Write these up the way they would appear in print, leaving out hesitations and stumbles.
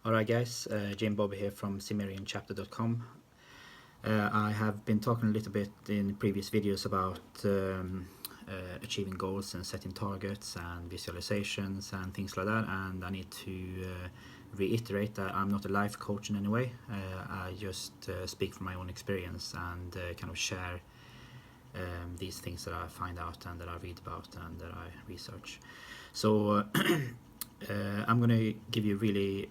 Alright guys, JimBob here from CimmerianChapter.com. I have been talking a little bit in previous videos about achieving goals and setting targets and visualizations and things like that, and I need to reiterate that I'm not a life coach in any way. I just speak from my own experience and kind of share these things that I find out and that I read about and that I research. So I'm going to give you really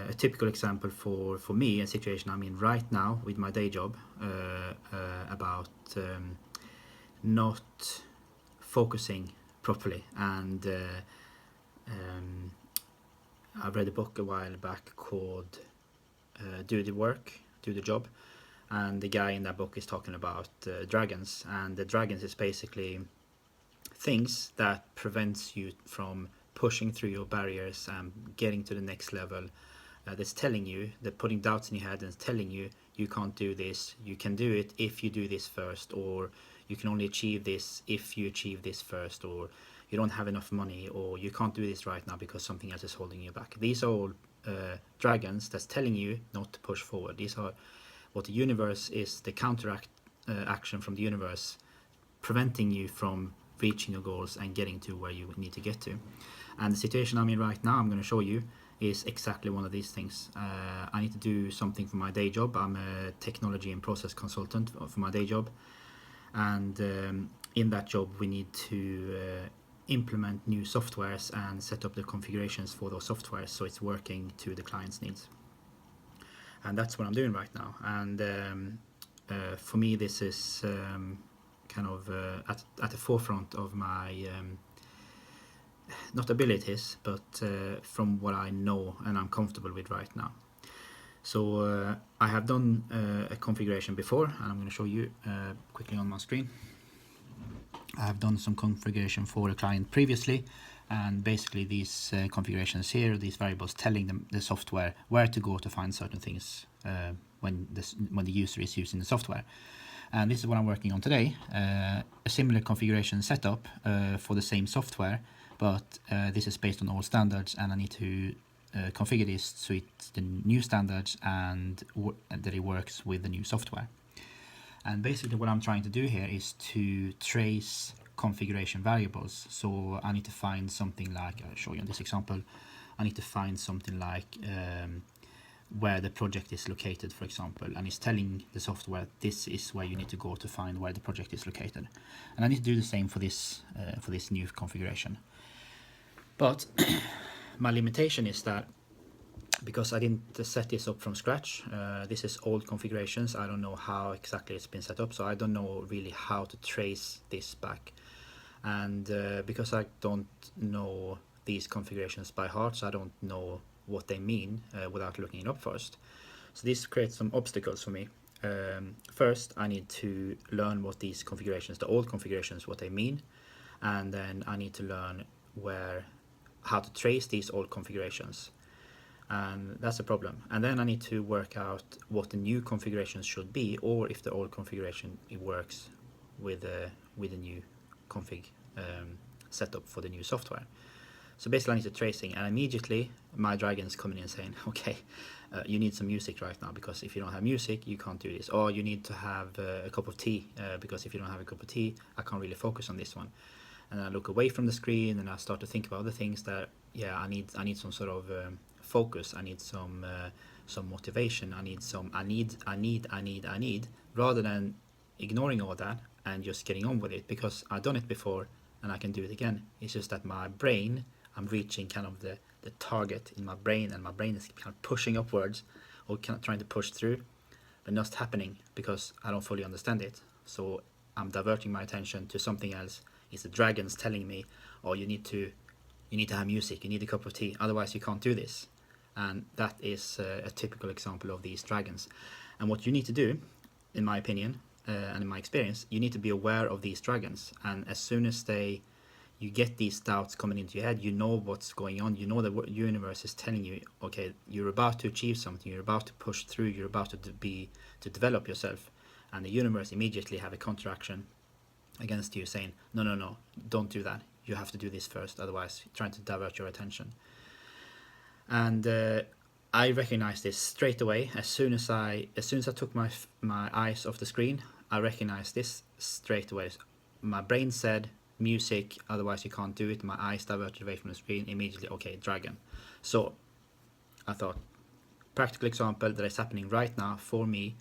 a typical example for me, a situation I'm in right now with my day job, about not focusing properly. And I read a book a while back called Do the Work, Do the Job, and the guy in that book is talking about dragons, and the dragons is basically things that prevents you from pushing through your barriers and getting to the next level. That's telling you, they're putting doubts in your head and telling you you can't do this, you can do it if you do this first, or you can only achieve this if you achieve this first, or you don't have enough money, or you can't do this right now because something else is holding you back. These are all dragons that's telling you not to push forward. These are what the universe is, the counteract action from the universe, preventing you from reaching your goals and getting to where you need to get to. And the situation I'm in right now, I'm going to show you, is exactly one of these things. I need to do something for my day job. I'm a technology and process consultant for my day job, and in that job we need to implement new softwares and set up the configurations for those softwares so it's working to the client's needs. And that's what I'm doing right now. And for me this is kind of at the forefront of my not abilities, but from what I know and I'm comfortable with right now. So I have done a configuration before, and I'm going to show you quickly on my screen. I have done some configuration for a client previously, and basically these configurations here, these variables telling them the software where to go to find certain things when the user is using the software. And this is what I'm working on today, a similar configuration setup for the same software, but this is based on old standards, and I need to configure this so it's the new standards and that it works with the new software. And basically what I'm trying to do here is to trace configuration variables. So I need to find something like, I'll show you in this example, I need to find something like where the project is located, for example, and it's telling the software this is where you need to go to find where the project is located. And I need to do the same for this new configuration. But my limitation is that because I didn't set this up from scratch, this is old configurations. I don't know how exactly it's been set up, so I don't know really how to trace this back. And because I don't know these configurations by heart, so I don't know what they mean without looking it up first. So this creates some obstacles for me. First, I need to learn what these configurations, the old configurations, what they mean, and then I need to learn how to trace these old configurations, and that's a problem. And then I need to work out what the new configurations should be, or if the old configuration it works with the new config setup for the new software. So basically I need to tracing, and immediately my dragon's coming in saying, okay, you need some music right now, because if you don't have music you can't do this, or you need to have a cup of tea, because if you don't have a cup of tea I can't really focus on this one. And I look away from the screen and I start to think about other things that, yeah, I need some sort of focus, I need some motivation, I need, rather than ignoring all that and just getting on with it, because I've done it before and I can do it again. It's just that my brain, I'm reaching kind of the target in my brain, and my brain is kind of pushing upwards or kind of trying to push through, but not happening because I don't fully understand it. So I'm diverting my attention to something else. It's the dragons telling me, oh, you need to have music, you need a cup of tea, otherwise you can't do this. And that is a typical example of these dragons. And what you need to do, in my opinion, and in my experience, you need to be aware of these dragons. And as soon as you get these doubts coming into your head, you know what's going on, you know the universe is telling you, okay, you're about to achieve something, you're about to push through, you're about to develop yourself, and the universe immediately have a counteraction against you saying, no, don't do that, you have to do this first, otherwise trying to divert your attention. And I recognized this straight away. As soon as I took my eyes off the screen, I recognized this straight away. My brain said music, otherwise you can't do it. My eyes diverted away from the screen immediately. Okay, dragon. So I thought, practical example that is happening right now for me.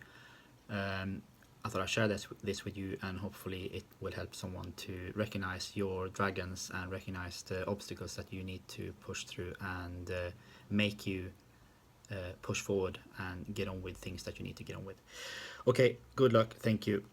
I thought I'd share this with you, and hopefully it will help someone to recognize your dragons and recognize the obstacles that you need to push through, and make you push forward and get on with things that you need to get on with. Okay, good luck. Thank you.